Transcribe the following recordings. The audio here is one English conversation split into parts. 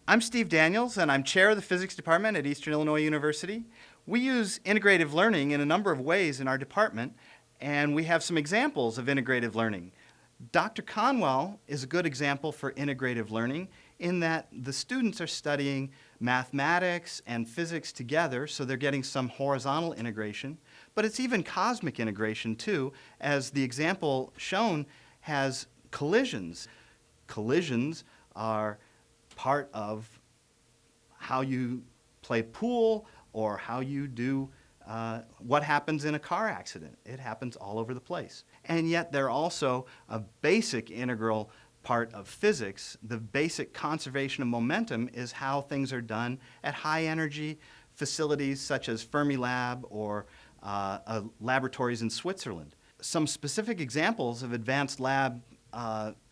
I'm Steve Daniels, and I'm chair of the physics department at Eastern Illinois University. We use integrative learning in a number of ways in our department, and we have some examples of integrative learning. Dr. Conwell is a good example for integrative learning in that the students are studying mathematics and physics together, so they're getting some horizontal integration, but it's even cosmic integration too, as the example shown has collisions. Collisions are part of how you play pool or how you do what happens in a car accident. It happens all over the place. And yet they're also a basic integral part of physics. The basic conservation of momentum is how things are done at high energy facilities such as Fermilab or laboratories in Switzerland. Some specific examples of advanced lab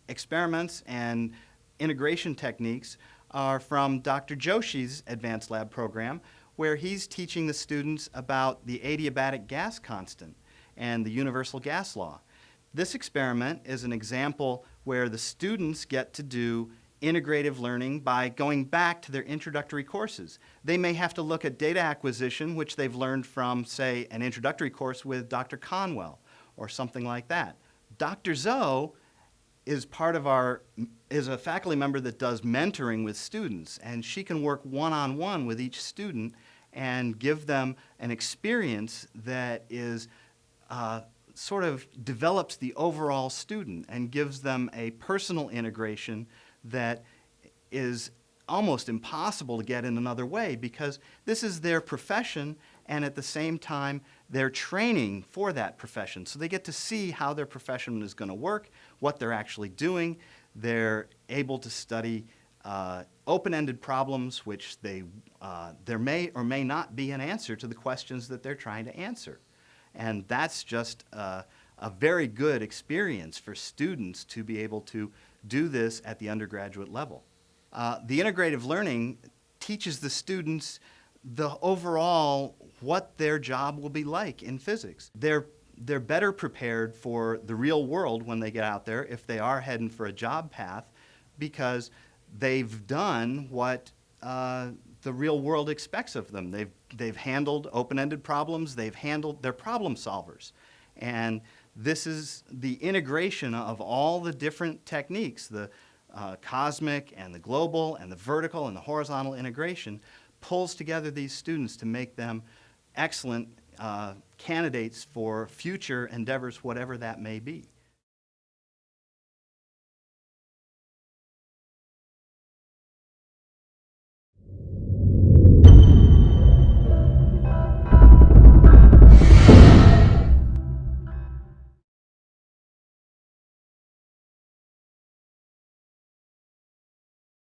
experiments and integration techniques are from Dr. Joshi's advanced lab program, where he's teaching the students about the adiabatic gas constant and the universal gas law. This experiment is an example where the students get to do integrative learning by going back to their introductory courses. They may have to look at data acquisition, which they've learned from, say, an introductory course with Dr. Conwell or something like that. Dr. Zoe is a faculty member that does mentoring with students, and she can work one-on-one with each student and give them an experience that is sort of develops the overall student and gives them a personal integration that is almost impossible to get in another way, because this is their profession, and at the same time they're training for that profession. So they get to see how their profession is going to work, what they're actually doing. They're able to study open-ended problems, which there may or may not be an answer to the questions that they're trying to answer. And that's just a very good experience for students to be able to do this at the undergraduate level. The integrative learning teaches the students the overall what their job will be like in physics. They're better prepared for the real world when they get out there if they are heading for a job path, because they've done what the real world expects of them. They've handled open-ended problems. They're problem solvers. And this is the integration of all the different techniques, the cosmic and the global and the vertical and the horizontal integration, pulls together these students to make them excellent candidates for future endeavors, whatever that may be.